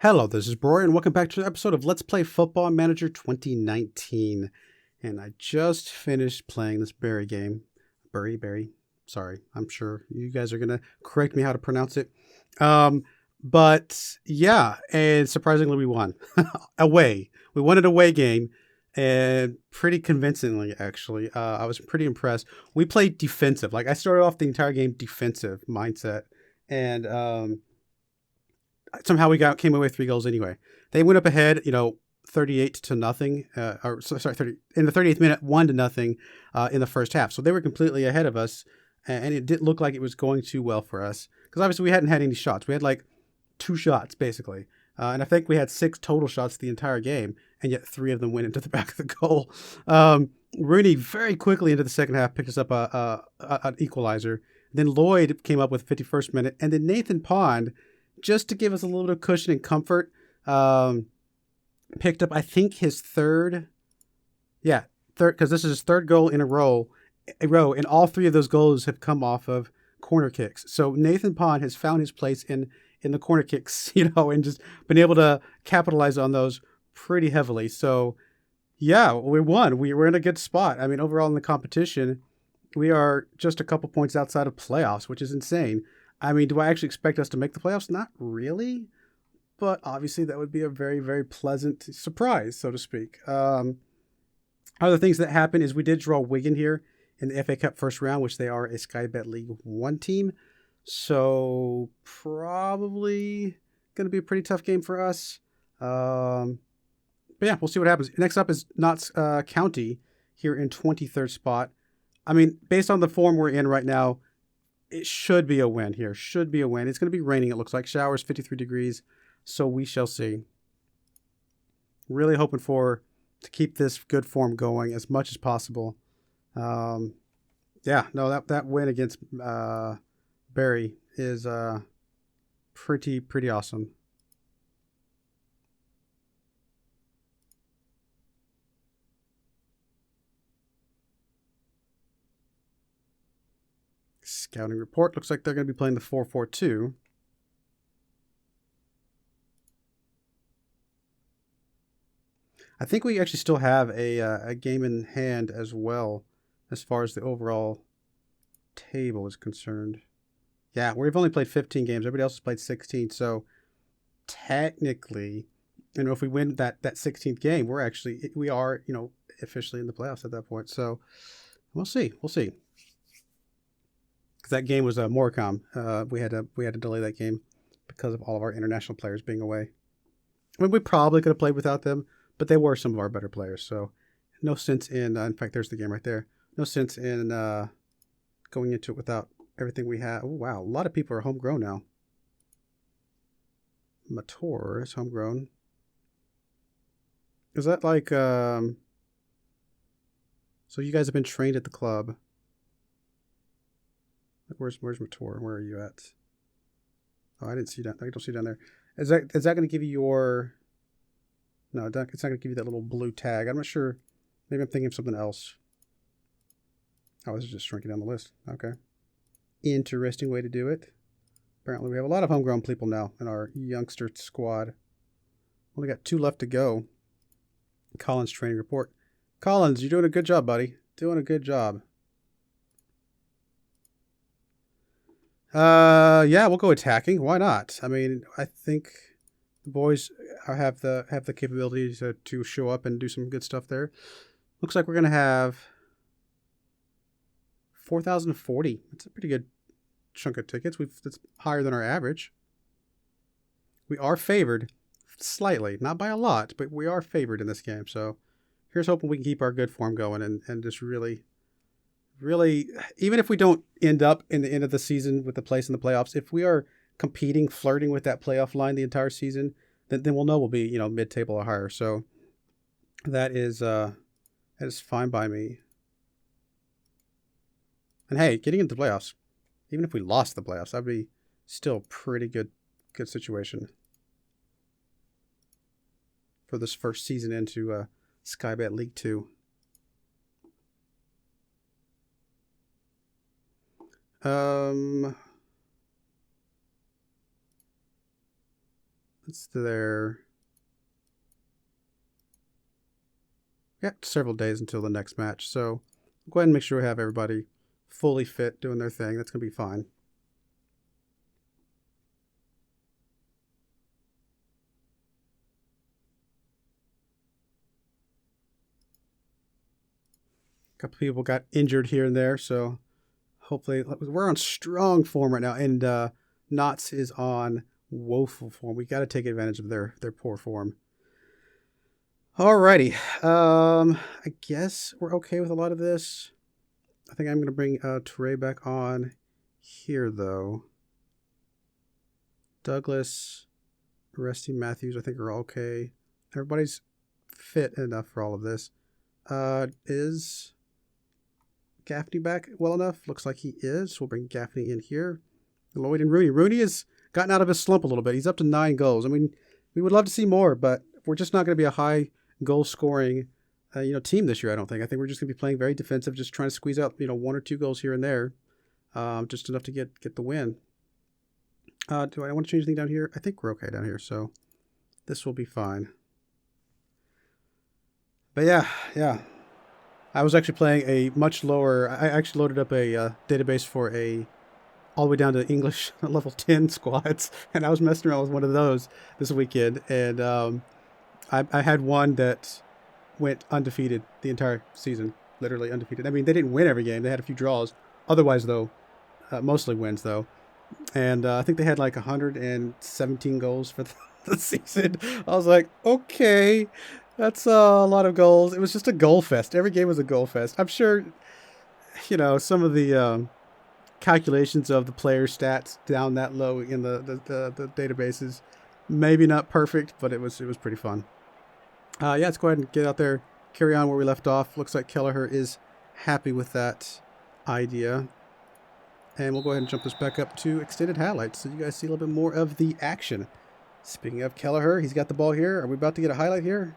Hello, this is Broyar, and welcome back to an episode of Let's Play Football Manager 2019. And I just finished playing this Barry game. Barry. Sorry, I'm sure you guys are going to correct me how to pronounce it. But yeah, and surprisingly, we won. Away. We won an away game, and pretty convincingly, actually. I was pretty impressed. We played defensive. Like, I started off the entire game defensive mindset. And somehow we came away with 3 goals anyway. They went up ahead, 38 to nothing, or sorry, 30 in the 30th minute, 1-0 in the first half. So they were completely ahead of us, and it didn't look like it was going too well for us because obviously we hadn't had any shots. We had like 2 shots basically, and I think we had 6 total shots the entire game, and yet 3 of them went into the back of the goal. Rooney very quickly into the second half picked us up an equalizer. Then Lloyd came up with 51st minute, and then Nathan Pond, just to give us a little bit of cushion and comfort, picked up, I think, his third, because this is his third goal in a row, and all 3 of those goals have come off of corner kicks. So Nathan Pond has found his place in the corner kicks, and just been able to capitalize on those pretty heavily. So yeah, we won. We were in a good spot. I mean, overall in the competition, we are just a couple points outside of playoffs, which is insane. I mean, do I actually expect us to make the playoffs? Not really, but obviously that would be a very, very pleasant surprise, so to speak. Other things that happened is we did draw Wigan here in the FA Cup first round, which they are a Sky Bet League 1 team. So probably going to be a pretty tough game for us. But yeah, we'll see what happens. Next up is Notts County here in 23rd spot. I mean, based on the form we're in right now, it should be a win here. Should be a win. It's going to be raining, it looks like. Showers, 53 degrees. So we shall see. Really hoping to keep this good form going as much as possible. That win against Barry is pretty awesome. Scouting report. Looks like they're going to be playing the 4-4-2. I think we actually still have a game in hand as well, as far as the overall table is concerned. Yeah, we've only played 15 games. Everybody else has played 16. So technically, if we win that 16th game, we are officially in the playoffs at that point. So we'll see. Because that game was Morecambe. We had to delay that game because of all of our international players being away. I mean, we probably could have played without them, but they were some of our better players. So no sense in fact, there's the game right there. No sense in going into it without everything we have. Oh, wow. A lot of people are homegrown now. Mator is homegrown. Is that like... So you guys have been trained at the club. Where's Mator? Where are you at? Oh, I didn't see that. I don't see down there. Is that going to give you your... No, it's not going to give you that little blue tag. I'm not sure. Maybe I'm thinking of something else. Oh, this is just shrinking down the list. Okay. Interesting way to do it. Apparently, we have a lot of homegrown people now in our youngster squad. Only got 2 left to go. Collins training report. Collins, you're doing a good job, buddy. Doing a good job. Yeah, we'll go attacking. Why not? I mean, I think the boys have the capability to show up and do some good stuff there. Looks like we're gonna have 4,040. That's a pretty good chunk of tickets. That's higher than our average. We are favored slightly, not by a lot, but we are favored in this game. So here's hoping we can keep our good form going and just really, even if we don't end up in the end of the season with the place in the playoffs, if we are competing, flirting with that playoff line the entire season, then we'll know we'll be mid-table or higher. So that is fine by me. And hey, getting into the playoffs, even if we lost the playoffs, that'd be still pretty good situation for this first season into Sky Bet League 2. That's there. Yeah, several days until the next match. So go ahead and make sure we have everybody fully fit doing their thing. That's going to be fine. A couple people got injured here and there, so hopefully we're on strong form right now, and Knots is on woeful form. We got to take advantage of their poor form. Alrighty, I guess we're okay with a lot of this. I think I'm going to bring Touré back on here, though. Douglas, Rusty, Matthews, I think are all okay. Everybody's fit enough for all of this. Is Gaffney back well enough? Looks like he is. We'll bring Gaffney in here. Lloyd and Rooney. Rooney has gotten out of his slump a little bit. He's up to 9 goals. I mean, we would love to see more, but we're just not going to be a high goal scoring team this year, I don't think. I think we're just going to be playing very defensive, just trying to squeeze out 1 or 2 goals here and there, just enough to get the win. Do I want to change anything down here? I think we're okay down here, so this will be fine. But yeah. I was actually playing a much lower... I actually loaded up a database for all the way down to English level 10 squads, and I was messing around with one of those this weekend, and I had one that went undefeated the entire season, literally undefeated. I mean, they didn't win every game. They had a few draws. Otherwise, though, mostly wins, though. And I think they had like 117 goals for the season. I was like, okay, that's a lot of goals. It was just a goal fest. Every game was a goal fest. I'm sure, some of the calculations of the player stats down that low in the databases, maybe not perfect, but it was pretty fun. Let's go ahead and get out there, carry on where we left off. Looks like Kelleher is happy with that idea. And we'll go ahead and jump this back up to extended highlights so you guys see a little bit more of the action. Speaking of Kelleher, he's got the ball here. Are we about to get a highlight here?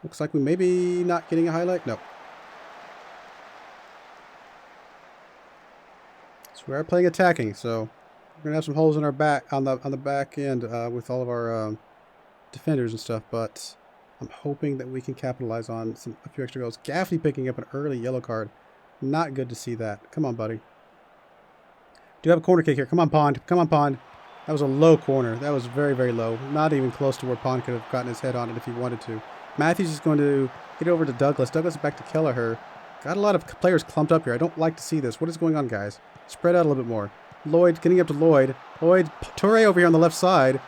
Looks like we may be not getting a highlight. No. So we are playing attacking, so we're gonna have some holes in our back on the back end with all of our defenders and stuff, but I'm hoping that we can capitalize on a few extra goals. Gaffney picking up an early yellow card. Not good to see that. Come on, buddy. Do have a corner kick here. Come on, Pond. Come on, Pond. That was a low corner. That was very, very low. Not even close to where Pond could have gotten his head on it if he wanted to. Matthews is going to get over to Douglas. Douglas back to Kelleher. Got a lot of players clumped up here. I don't like to see this. What is going on, guys? Spread out a little bit more. Lloyd getting up to Lloyd. Lloyd, Touré over here on the left side.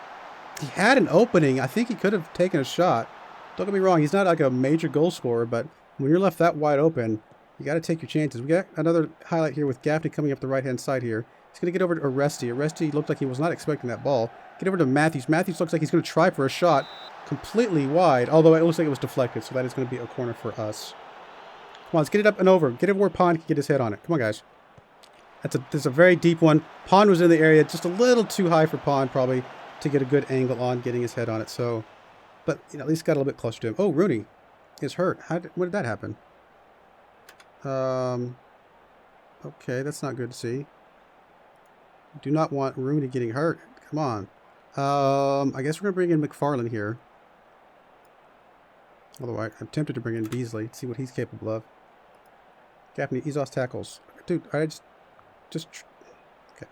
He had an opening. I think he could have taken a shot. Don't get me wrong. He's not like a major goal scorer, but when you're left that wide open, you got to take your chances. We got another highlight here with Gaffney coming up the right-hand side here. He's going to get over to Aresti. Aresti looked like he was not expecting that ball. Get over to Matthews. Matthews looks like he's going to try for a shot completely wide, although it looks like it was deflected, so that is going to be a corner for us. Come on, let's get it up and over. Get it where Pond can get his head on it. Come on, guys. This is a very deep one. Pond was in the area, just a little too high for Pond probably to get a good angle on getting his head on it. So, but at least got a little bit closer to him. Oh, Rooney is hurt. When did that happen? Okay, that's not good to see. Do not want Rooney getting hurt. Come on. I guess we're going to bring in McFarlane here. Although I'm tempted to bring in Beasley, see what he's capable of. Gaffney, ease off tackles. Dude, I just... Okay.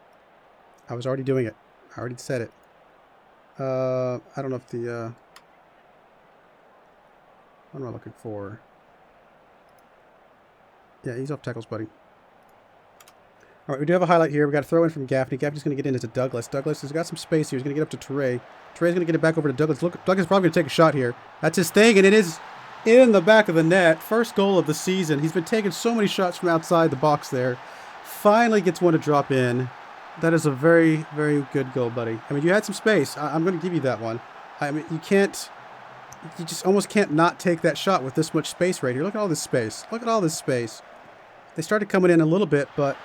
I was already doing it. I already said it. I don't know if the... What am I looking for? Yeah, ease off tackles, buddy. All right, we do have a highlight here. We got to throw in from Gaffney. Gaffney's going to get into Douglas. Douglas has got some space here. He's going to get up to Touré. Touré going to get it back over to Douglas. Look, Douglas is probably going to take a shot here. That's his thing, and it is in the back of the net. First goal of the season. He's been taking so many shots from outside the box there. Finally gets one to drop in. That is a very, very good goal, buddy. I mean, you had some space. I'm going to give you that one. I mean, you just almost can't not take that shot with this much space right here. Look at all this space. Look at all this space. They started coming in a little bit, but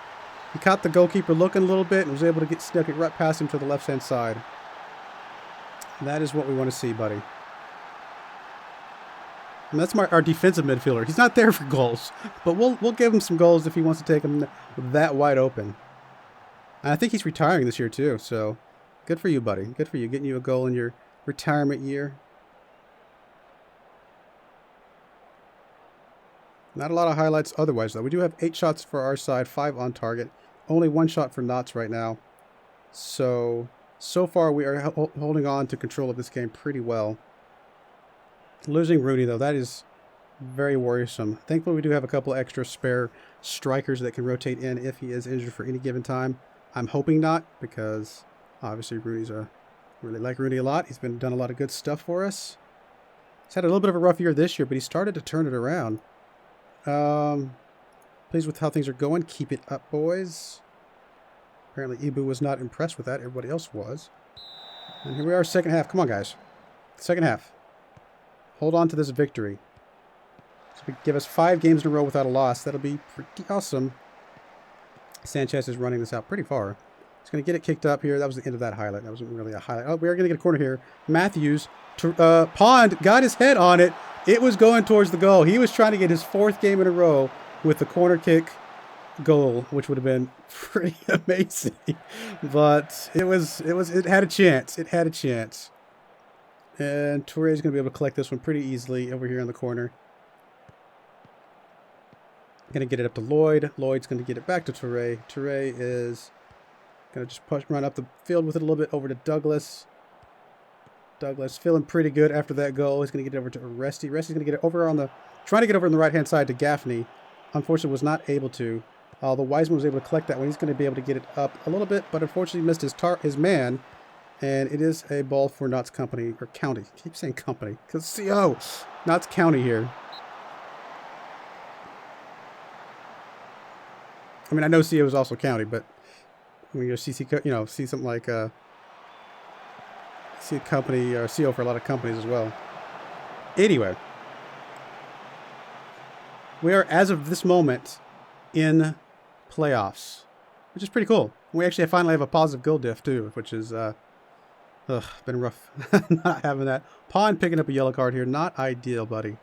he caught the goalkeeper looking a little bit and was able to snuck it right past him to the left-hand side. That is what we want to see, buddy. And that's our defensive midfielder. He's not there for goals, but we'll give him some goals if he wants to take them that wide open. And I think he's retiring this year too, so good for you, buddy. Good for you, getting you a goal in your retirement year. Not a lot of highlights otherwise, though. We do have 8 shots for our side, 5 on target. Only 1 shot for Knots right now. So far we are holding on to control of this game pretty well. Losing Rooney, though, that is very worrisome. Thankfully, we do have a couple extra spare strikers that can rotate in if he is injured for any given time. I'm hoping not, because obviously Rooney's really like Rooney a lot. He's done a lot of good stuff for us. He's had a little bit of a rough year this year, but he started to turn it around. Pleased with how things are going. Keep it up, boys. Apparently, Ibu was not impressed with that. Everybody else was. And here we are, second half. Come on, guys. Second half. Hold on to this victory. So we give us 5 games in a row without a loss. That'll be pretty awesome. Sanchez is running this out pretty far. He's going to get it kicked up here. That was the end of that highlight. That wasn't really a highlight. Oh, we are going to get a corner here. Matthews, Pond got his head on it. It was going towards the goal. He was trying to get his 4th game in a row with the corner kick goal, which would have been pretty amazing. But it had a chance. It had a chance. And Touré is going to be able to collect this one pretty easily over here in the corner. Going to get it up to Lloyd. Lloyd's going to get it back to Touré. Touré is going to just run up the field with it a little bit over to Douglas. Douglas feeling pretty good after that goal. He's going to get it over to Aresti. Aresti's going to get it over trying to get over on the right-hand side to Gaffney. Unfortunately, was not able to. Although Wiseman was able to collect that one. He's going to be able to get it up a little bit, but unfortunately missed his man. And it is a ball for Notts Company, or County. I keep saying company, because CO. Notts County here. I mean, I know CO is also county, but when you see something like see a company or CO for a lot of companies as well. Anyway, we are, as of this moment, in playoffs, which is pretty cool. We actually finally have a positive goal diff too, which is been rough not having that. Pond picking up a yellow card here, not ideal, buddy.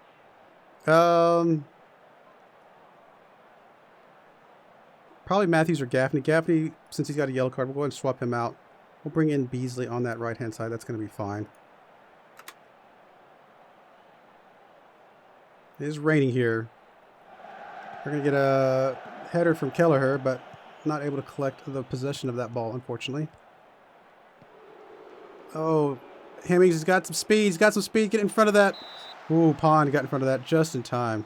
Probably Matthews or Gaffney. Gaffney, since he's got a yellow card, we'll go ahead and swap him out. We'll bring in Beasley on that right-hand side. That's going to be fine. It is raining here. We're going to get a header from Kelleher, but not able to collect the possession of that ball, unfortunately. Oh, Hemmings has got some speed. He's got some speed. Get in front of that. Ooh, Pond got in front of that just in time.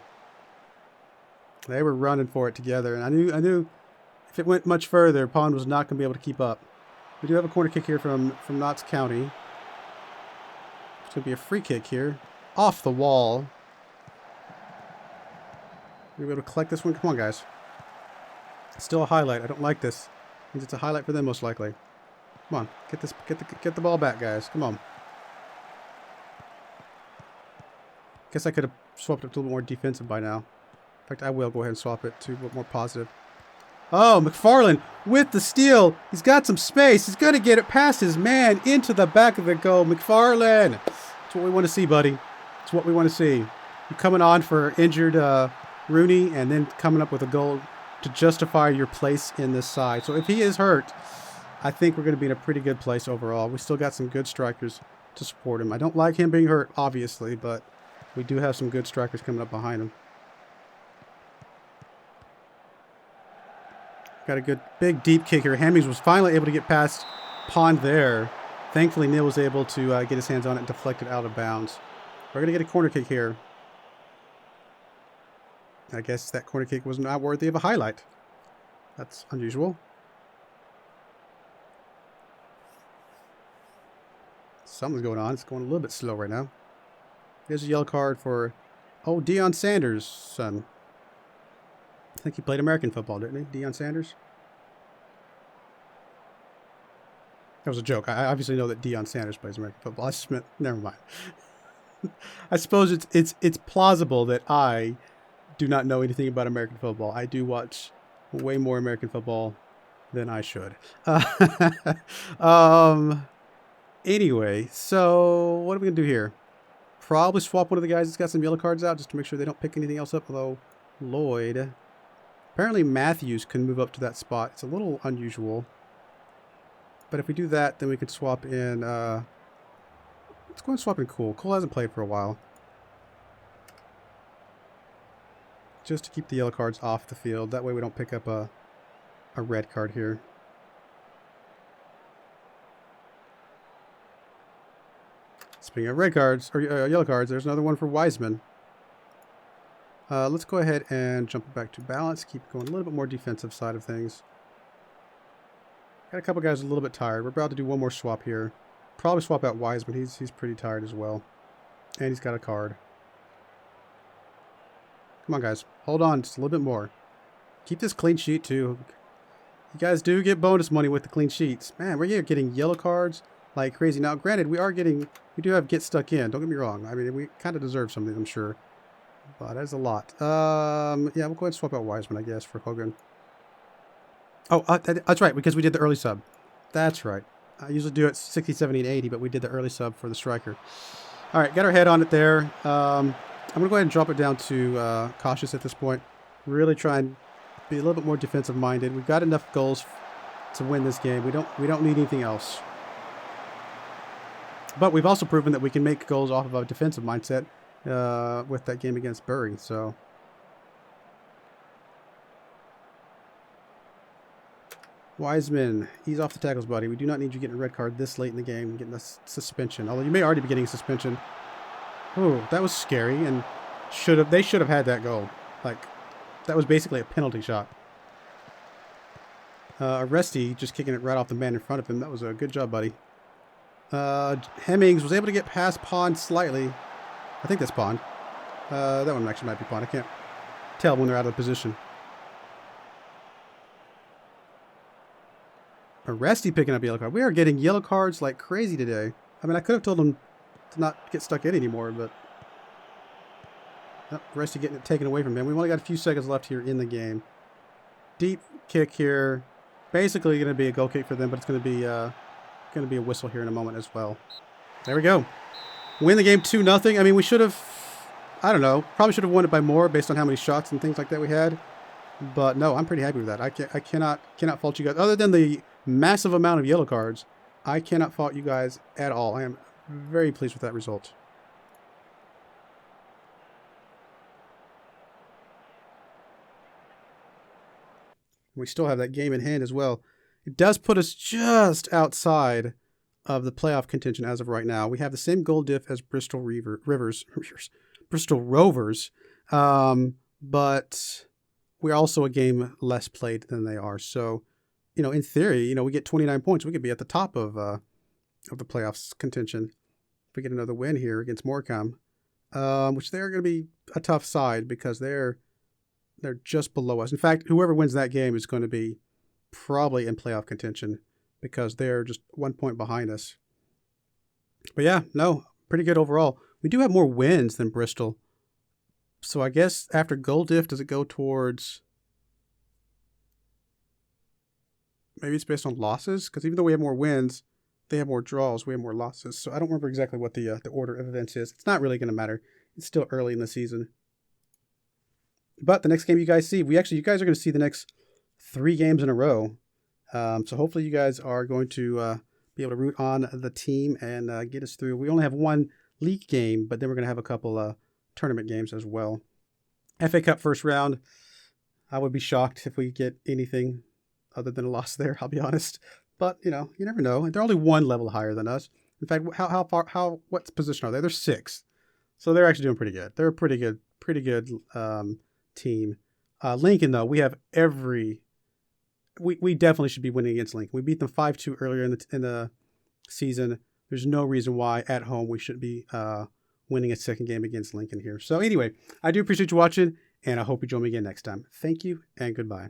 They were running for it together, and I knew if it went much further, Pond was not going to be able to keep up. We do have a corner kick here from Notts County. It's going to be a free kick here. Off the wall. We're able to collect this one. Come on, guys. It's still a highlight. I don't like this. Means it's a highlight for them, most likely. Come on. Get the ball back, guys. Come on. Guess I could have swapped it to a little more defensive by now. In fact, I will go ahead and swap it to a little more positive. Oh, McFarland with the steal. He's got some space. He's going to get it past his man into the back of the goal. McFarland. That's what we want to see, buddy. That's what we want to see. You're coming on for injured Rooney and then coming up with a goal to justify your place in this side. So if he is hurt, I think we're going to be in a pretty good place overall. We still got some good strikers to support him. I don't like him being hurt, obviously, but we do have some good strikers coming up behind him. Got a good big deep kick here. Hemmings was finally able to get past Pond there. Thankfully, Neil was able to get his hands on it and deflect it out of bounds. We're going to get a corner kick here. I guess that corner kick was not worthy of a highlight. That's unusual. Something's going on. It's going a little bit slow right now. There's a yellow card for, Deion Sanders' son. I think he played American football, didn't he? Deion Sanders? That was a joke. I obviously know that Deion Sanders plays American football. I just meant, never mind. I suppose it's plausible that I do not know anything about American football. I do watch way more American football than I should. Anyway, so what are we going to do here? Probably swap one of the guys that's got some yellow cards out just to make sure they don't pick anything else up, although Lloyd... Apparently Matthews can move up to that spot. It's a little unusual. But if we do that, then we can swap in Let's go and swap in Cool. Cool hasn't played for a while. Just to keep the yellow cards off the field. That way we don't pick up a red card here. Speaking of red cards, or yellow cards, there's another one for Wiseman. Let's go ahead and jump it back to balance. Keep going a little bit more defensive side of things. Got a couple guys a little bit tired. We're about to do one more swap here. Probably swap out Wiseman. He's pretty tired as well. And he's got a card. Come on, guys. Hold on just a little bit more. Keep this clean sheet, too. You guys do get bonus money with the clean sheets. Man, we're getting yellow cards like crazy. Now, granted, we do have get stuck in. Don't get me wrong. I mean, we kind of deserve something, I'm sure. But that's a lot. Yeah, we'll go ahead and swap out Wiseman, I guess, for Hogan. Oh, that's right, because we did the early sub. That's right. I usually do it 60, 70, and 80, but we did the early sub for the striker. All right, got our head on it there. I'm going to go ahead and drop it down to cautious at this point. Really try and be a little bit more defensive minded. We've got enough goals to win this game. We don't need anything else. But we've also proven that we can make goals off of a defensive mindset with that game against Bury. So Wiseman, ease off the tackles, buddy. We do not need you getting a red card this late in the game, getting a suspension. Although you may already be getting a suspension. Oh, that was scary, and they should have had that goal. Like, that was basically a penalty shot. Arresti just kicking it right off the man in front of him. That was a good job, buddy. Hemmings was able to get past Pond slightly. I think that's Pond. That one actually might be Pond. I can't tell when they're out of position. Arresti picking up yellow card. We are getting yellow cards like crazy today. I mean, I could have told him to not get stuck in anymore, but Arresti getting it taken away from him. We've only got a few seconds left here in the game. Deep kick here. Basically going to be a goal kick for them, but it's going to be a whistle here in a moment as well. There we go. Win the game 2-0. I mean, we should have, I don't know, probably should have won it by more based on how many shots and things like that we had. But no, I'm pretty happy with that. I cannot fault you guys. Other than the massive amount of yellow cards, I cannot fault you guys at all. I am very pleased with that result. We still have that game in hand as well. It does put us just outside of the playoff contention as of right now. We have the same goal diff as Bristol Rovers, but we're also a game less played than they are. So, in theory, we get 29 points. We could be at the top of the playoffs contention if we get another win here against Morecambe, which they're going to be a tough side because they're just below us. In fact, whoever wins that game is going to be probably in playoff contention because they're just 1 point behind us. But yeah, no, pretty good overall. We do have more wins than Bristol. So I guess after goal diff, does it go towards... Maybe it's based on losses? Because even though we have more wins, they have more draws, we have more losses. So I don't remember exactly what the order of events is. It's not really going to matter. It's still early in the season. But the next game you guys see, you guys are going to see the next 3 games in a row. So hopefully you guys are going to be able to root on the team and get us through. We only have 1 league game, but then we're going to have a couple tournament games as well. FA Cup first round, I would be shocked if we get anything other than a loss there, I'll be honest. But, you never know. They're only 1 level higher than us. In fact, what position are they? They're 6th. So they're actually doing pretty good. They're a pretty good team. Lincoln, though, we have we definitely should be winning against Lincoln. We beat them 5-2 earlier in the season. There's no reason why at home we should be winning a second game against Lincoln here. So anyway, I do appreciate you watching, and I hope you join me again next time. Thank you, and goodbye.